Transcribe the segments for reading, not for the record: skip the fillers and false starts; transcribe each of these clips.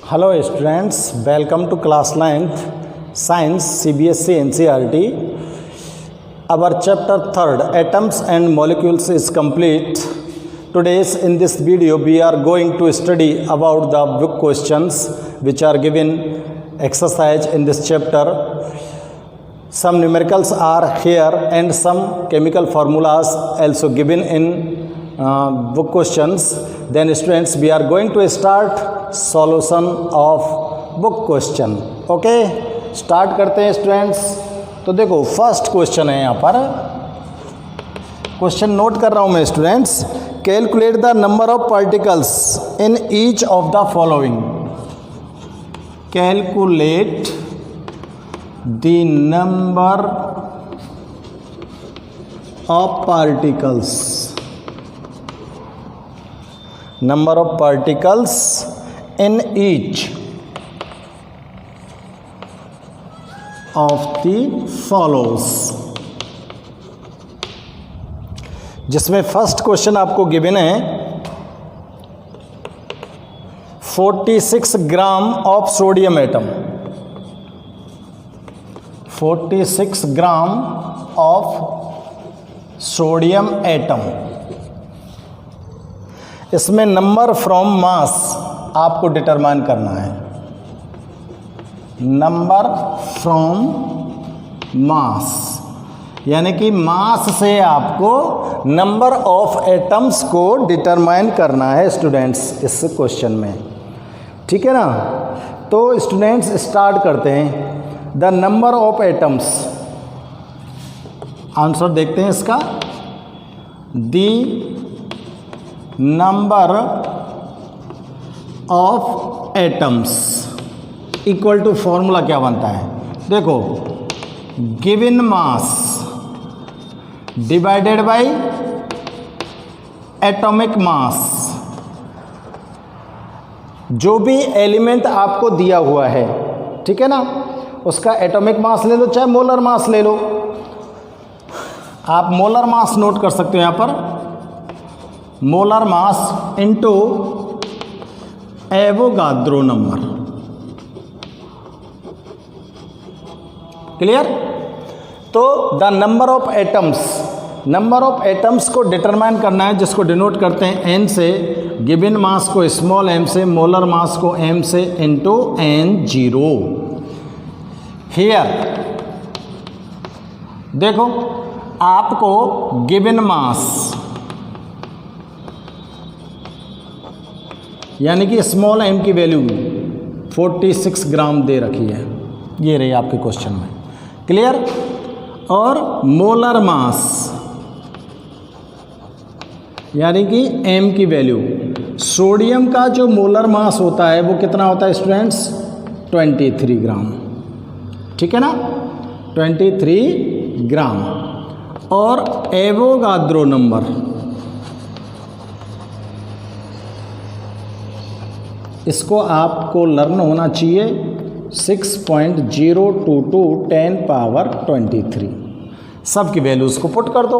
Hello students, welcome to class 9th Science CBSE NCERT. Our chapter 3rd Atoms and Molecules is complete. Today's in this video we are going to study about the book questions which are given exercise in this chapter. Some numericals are here and some chemical formulas also given in book questions. Then students, we are going to start solution of book question. Okay, start करते हैं students. तो देखो first question है यहाँ पर. Question note कर रहा हूँ मैं students. Calculate the number of particles in each of the following. Calculate the number of particles. Number of particles in each of the follows. जिसमें फर्स्ट क्वेश्चन आपको गिवन है 46 gram of sodium atom. 46 gram of sodium atom. इसमें number from मास आपको determine करना है. Number from मास यानी कि मास से आपको नंबर ऑफ एटम्स को डिटरमाइन करना है स्टूडेंट्स इस क्वेश्चन में. ठीक है ना. तो स्टूडेंट्स स्टार्ट करते हैं. The number of atoms. Answer देखते हैं इसका. The number of atoms equal to formula क्या बनता है. देखो given mass divided by atomic mass. जो भी एलिमेंट आपको दिया हुआ है, ठीक है ना, उसका एटॉमिक मास ले लो चाहे मोलर मास ले लो. आप मोलर मास नोट कर सकते हो यहां पर. Molar mass into Avogadro number. Clear. तो the number of atoms. Number of atoms को डिटरमाइन करना है जिसको डिनोट करते हैं एन से. गिवन मास को स्मॉल एम से, मोलर मास को एम से इनटू N0. हियर देखो आपको गिवन मास यानी कि स्मॉल एम की वैल्यू 46 ग्राम दे रखी है. ये रही आपके क्वेश्चन में. क्लियर. और मोलर मास यानी कि एम की वैल्यू. सोडियम का जो मोलर मास होता है वो कितना होता है स्टूडेंट्स. 23 ग्राम. ठीक है ना. 23 ग्राम. और एवोगाद्रो नंबर इसको आपको लर्न होना चाहिए 6.022 10 पावर 23. सब की वैल्यूज़ को पुट कर दो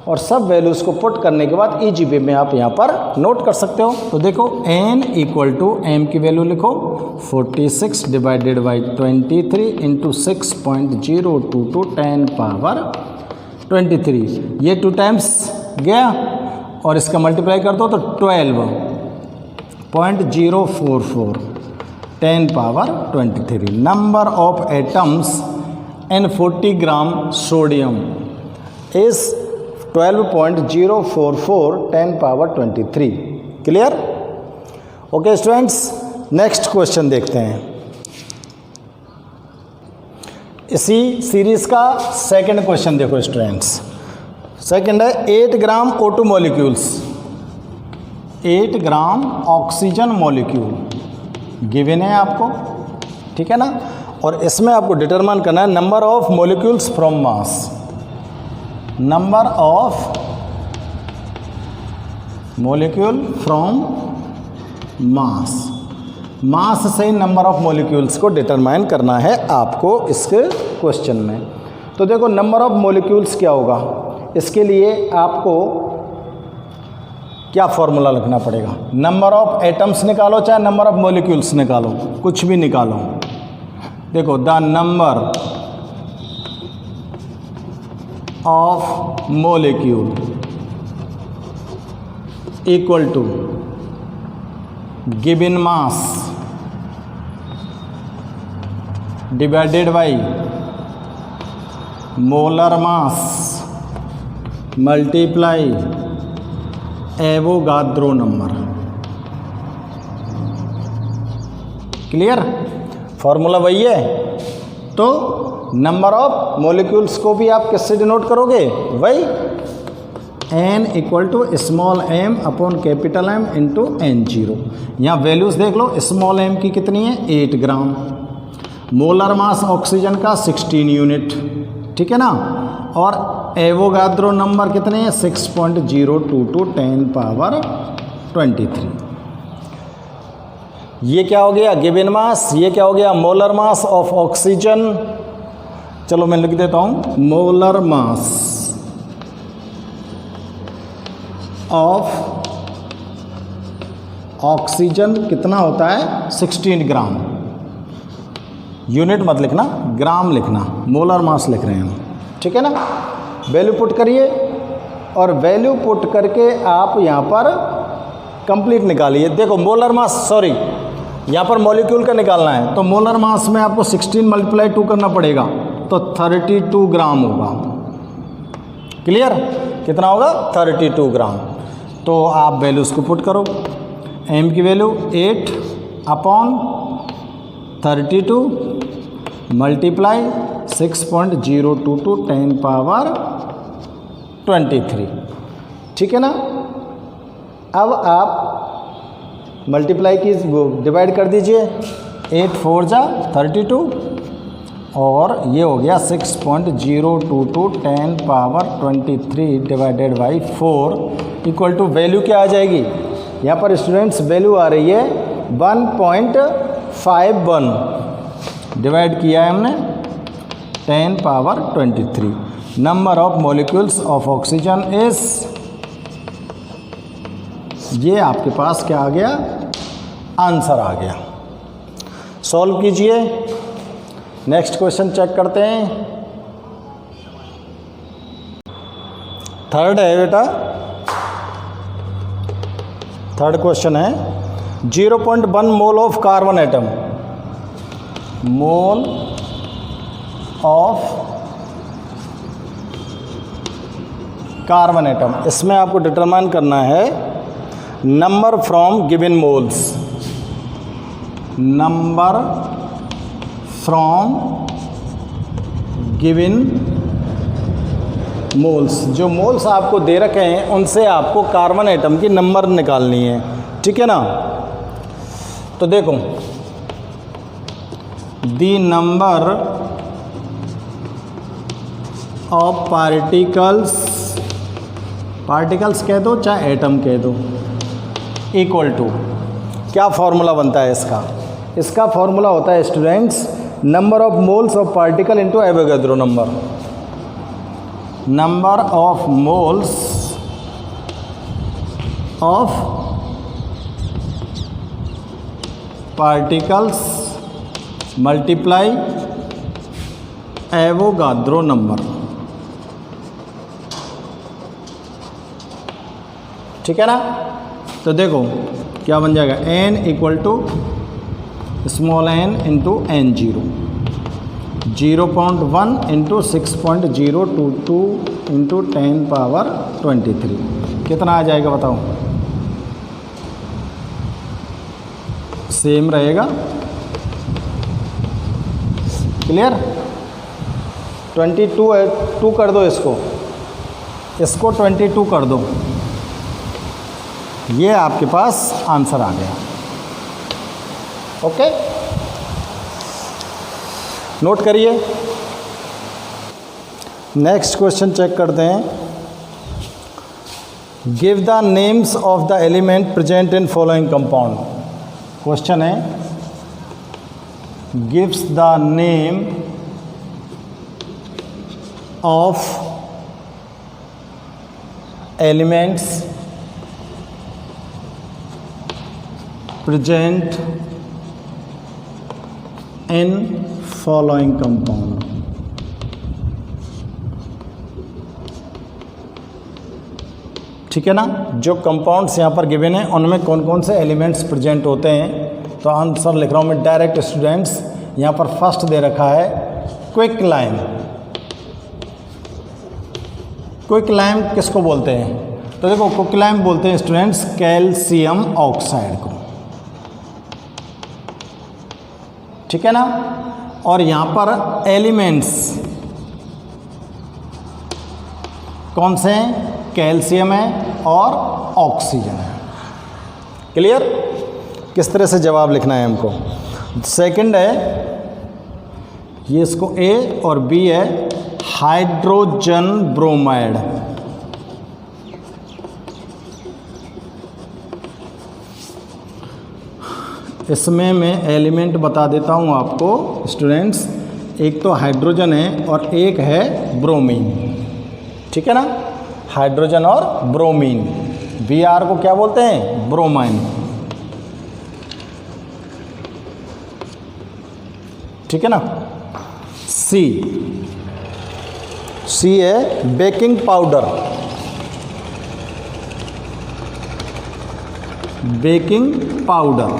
और सब वैल्यूज़ को पुट करने के बाद इजी वे में आप यहाँ पर नोट कर सकते हो. तो देखो n इक्वल टू m की वैल्यू लिखो 46 डिवाइडेड बाई 23 इंटू 6.022 10 पावर 23. ये 2 टाइम्स गया और इसका मल्टीप्लाई कर दो तो 12.044 10 power 23. Number of atoms in 40 gram sodium is 12.044 10 power 23. Clear. Okay students, next question देखते हैं. इसी सीरीज का सेकंड क्वेश्चन देखो स्टूडेंट्स. सेकंड है 8 ग्राम O2 molecules. 8 gram oxygen molecule given है आपको. ठीक है ना. और इसमें आपको डिटरमाइन करना है number of molecules from mass. Number of molecule from mass. Mass से नंबर ऑफ मॉलिक्यूल्स को डिटरमाइन करना है आपको इसके क्वेश्चन में. तो देखो नंबर ऑफ मॉलिक्यूल्स क्या होगा. इसके लिए आपको क्या फॉर्मूला लिखना पड़ेगा? नंबर ऑफ एटम्स निकालो चाहे नंबर ऑफ मॉलिक्यूल्स निकालो, कुछ भी निकालो। देखो, the number of molecule equal to given mass divided by molar mass multiply Avogadro number. Clear? Formula वही है। तो नंबर ऑफ मॉलिक्यूल्स को भी आप किससे डिनोट करोगे? वही n equal to small m upon capital M into N0। यहाँ वैल्यूज़ देख लो, स्मॉल m की कितनी है? 8 ग्राम। मोलर मास ऑक्सीजन का 16 यूनिट, ठीक है ना। और एवोगाद्रो नंबर कितने हैं? 6.022 10⁻23। ये क्या हो गया? Given mass. ये क्या हो गया? Molar mass of oxygen. चलो मैं लिख देता हूँ, मोलर मास ऑफ ऑक्सीजन कितना होता है? 16 ग्राम। यूनिट मत लिखना, ग्राम लिखना, मोलर मास लिख रहे हैं हम, ठीक है ना। वैल्यू पुट करिए और वैल्यू पुट करके आप यहाँ पर कंप्लीट निकालिए। देखो मोलर मास, सॉरी यहाँ पर मॉलिक्यूल का निकालना है, तो मोलर मास में आपको 16 × 2 करना पड़ेगा, तो 32 ग्राम होगा। क्लियर? कितना होगा? 32 ग्राम। तो आप वैल्यूज़ को पुट करो। m की वैल्यू 8 अपॉन 32 मल्टीप्लाई 6.022 10⁻23, ठीक है ना। अब आप मल्टीप्लाई की डिवाइड कर दीजिए, 8 4 जा 32 और ये हो गया 6.022 10⁻23 divided by 4 equal to value क्या आ जाएगी? यहाँ पर स्टूडेंट्स वैल्यू आ रही है 1.51। डिवाइड किया है हमने 10⁻23। Number of molecules of oxygen is, ये आपके पास क्या आ गया? आंसर आ गया। सॉल्व कीजिए। नेक्स्ट क्वेश्चन चेक करते हैं। थर्ड है बेटा, थर्ड क्वेश्चन है 0.1 mole of carbon atom, mole of carbon atom. इसमें आपको डिटरमाइन करना है number from given moles, number from given moles. जो मोल्स आपको दे रखे हैं उनसे आपको कार्बन एटम की नंबर निकालनी है, ठीक है ना। तो देखो, द नंबर ऑफ पार्टिकल्स कह दो चाहे एटम कह दो, इक्वल टू, क्या फॉर्मूला बनता है इसका? इसका फॉर्मूला होता है students, number of moles of particle into Avogadro number. Number of moles of particles multiply Avogadro number, ठीक है ना। तो देखो क्या बन जाएगा, n equal to small n into N0, 0.1 into 6.022 into 10⁻23 कितना आ जाएगा बताओ? सेम रहेगा। क्लियर? 22 कर दो, इसको 22 कर दो, ये आपके पास आंसर आ गया। ओके, नोट करिए। नेक्स्ट क्वेश्चन चेक करते हैं। Give the names of the element present in following compound. Question है, gives the name of elements present in following compound. ठीक है ना, जो कंपाउंड्स यहाँ पर गिवन हैं उनमें कौन कौन से एलिमेंट्स प्रेजेंट होते हैं। तो आंसर लिख रहा हूँ मैं डायरेक्ट स्टूडेंट्स। यहाँ पर फर्स्ट दे रखा है क्विक लाइम। क्विक लाइम किसको बोलते हैं? तो देखो क्विक लाइम बोलते हैं स्टूडेंट्स कैल्शियम ऑक्साइड को, ठीक है ना। और यहाँ पर एलिमेंट्स कौन से हैं? कैल्शियम है और ऑक्सीजन है। क्लियर? किस तरह से जवाब लिखना है हमको। सेकंड है, ये इसको ए और बी है हाइड्रोजन ब्रोमाइड। इसमें मैं एलिमेंट बता देता हूँ आपको स्टूडेंट्स, एक तो हाइड्रोजन है और एक है ब्रोमीन, ठीक है ना। हाइड्रोजन और ब्रोमीन, Br को क्या बोलते हैं? ब्रोमाइन, ठीक है ना। सी है baking powder. Baking powder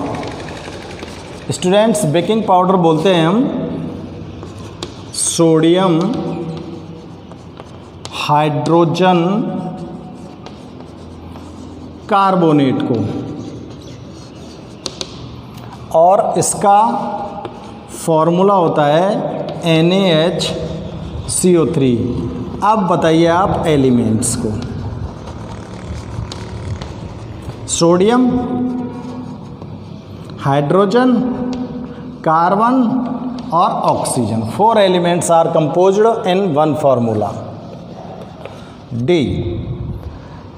students, baking powder बोलते हैं हम सोडियम हाइड्रोजन कार्बोनेट को, और इसका फॉर्मूला होता है NaHCO3। अब बताइए आप एलिमेंट्स को। सोडियम, हाइड्रोजन, कार्बन और oxygen, 4 elements are composed in one formula. D.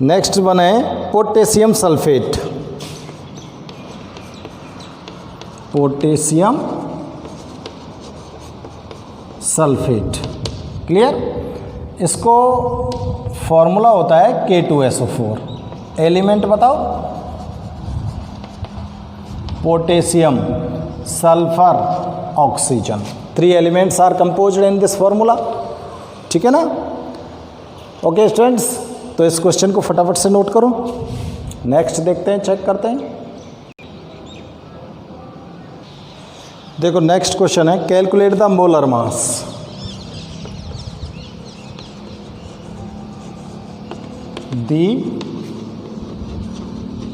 Next one है potassium sulphate. Potassium sulphate, clear. इसको फॉर्मूला होता है K2SO4। एलिमेंट बताओ। Potassium, sulphur, oxygen, 3 elements are composed in this formula, ठीक है ना। ओके स्टूडेंट्स, तो इस क्वेश्चन को फटाफट से नोट करो। नेक्स्ट देखते हैं, चेक करते हैं। देखो नेक्स्ट क्वेश्चन है calculate the molar mass. The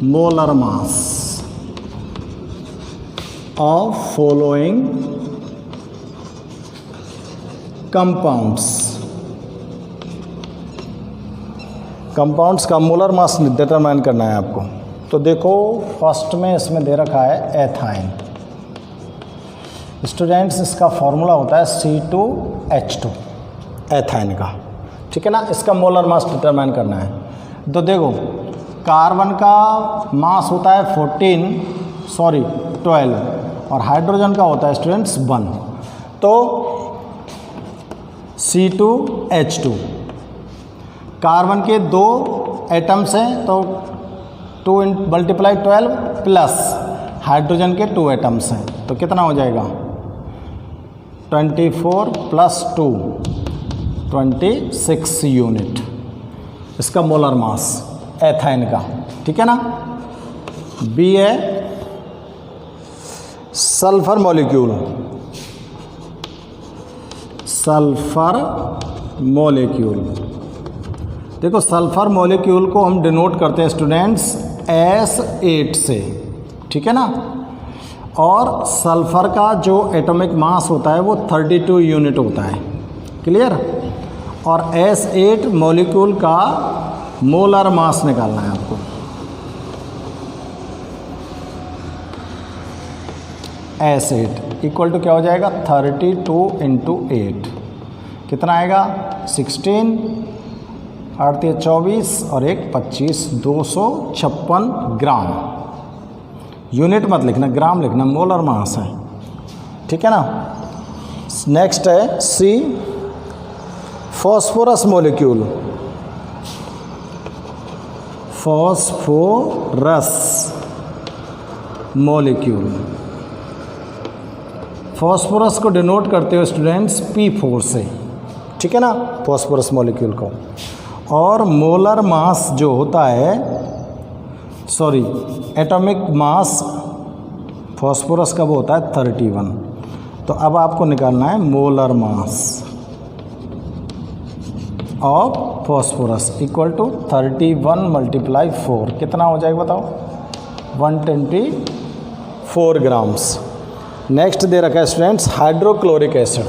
molar mass of following compounds. Compounds का मोलर मास डिटरमाइन करना है आपको। तो देखो फर्स्ट में इसमें दे रखा है एथाइन। स्टूडेंट्स इसका फॉर्मूला होता है C2H2 एथाइन का, ठीक है ना। इसका मोलर मास डिटरमाइन करना है। तो देखो कार्बन का मास होता है 12 और हाइड्रोजन का होता है स्टूडेंट्स 1। तो C2H2, कार्बन के 2 एटम्स हैं तो 2 × 12 प्लस हाइड्रोजन के 2 एटम्स हैं तो कितना हो जाएगा? 24 + 2 26 यूनिट इसका मोलर मास एथाइन का, ठीक है ना। बी है सल्फर मॉलिक्यूल। सल्फर मॉलिक्यूल, देखो सल्फर मॉलिक्यूल को हम डिनोट करते हैं स्टूडेंट्स S8 से, ठीक है ना। और सल्फर का जो एटॉमिक मास होता है वो 32 यूनिट होता है, क्लियर। और S8 मॉलिक्यूल का मोलर मास निकालना है आपको। S8 इक्वल टू क्या हो जाएगा? 32 × 8 कितना आएगा? 16, 8 × 24 और 1 25, 256 ग्राम। यूनिट मत लिखना, ग्राम लिखना, मोलर मास है, ठीक है ना। नेक्स्ट है C phosphorus molecule. Phosphorus molecule. Phosphorus को डिनोट करते हो स्टूडेंट्स P4 से, ठीक है ना, फॉस्फोरस मॉलिक्यूल को। और मोलर मास जो होता है, सॉरी एटॉमिक मास फॉस्फोरस का वो होता है 31। तो अब आपको निकालना है molar mass of phosphorus equal to 31 multiply 4, कितना हो जाएगा बताओ? 124 ग्राम्स। नेक्स्ट दे रखा है students hydrochloric acid.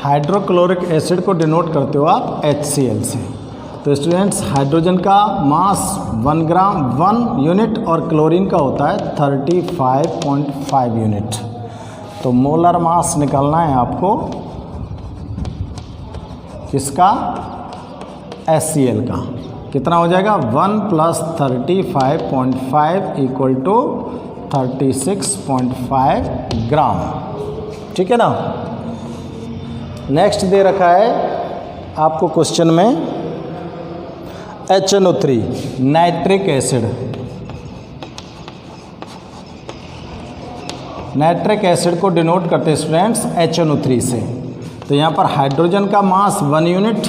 Hydrochloric acid को डिनोट करते हो आप HCl से। तो स्टूडेंट्स हाइड्रोजन का मास 1 ग्राम 1 यूनिट और क्लोरीन का होता है 35.5 यूनिट। तो मोलर मास निकालना है आपको किसका? HCl का। कितना हो जाएगा? 1 + 35.5 इक्वल टू 36.5 ग्राम, ठीक है ना। नेक्स्ट दे रखा है आपको क्वेश्चन में HNO3 nitric acid. Nitric acid को डिनोट करते हैं स्टूडेंट्स HNO3 से। तो यहाँ पर हाइड्रोजन का मास 1 यूनिट,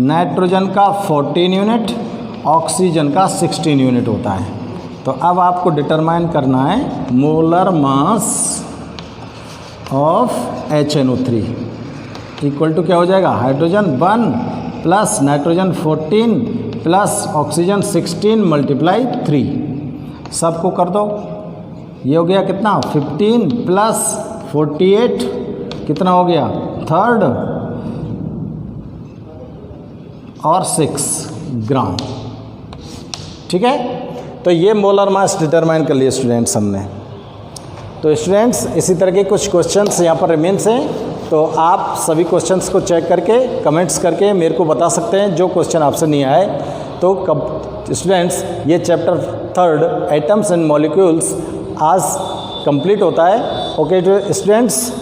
नाइट्रोजन का 14 यूनिट, ऑक्सीजन का 16 यूनिट होता है। तो अब आपको डिटरमाइन करना है molar mass of HNO3 equal to क्या हो जाएगा? Hydrogen 1 plus nitrogen 14 plus oxygen 16 multiply 3, सबको कर दो। ये हो गया कितना? 15 प्लस 48 कितना हो गया? 3rd और 6 ग्राम, ठीक है। तो ये मोलर मास डिटरमाइन कर लिए स्टूडेंट्स हमने। तो स्टूडेंट्स इसी तरह के कुछ क्वेश्चंस यहाँ पर रिमेन्स हैं। तो आप सभी क्वेश्चंस को चेक करके कमेंट्स करके मेरे को बता सकते हैं जो क्वेश्चन आपसे नहीं आए। तो स्टूडेंट्स ये चैप्टर 3 एटम्स एंड मॉलिक्यूल्स आज कंप्लीट होता है। Okay students,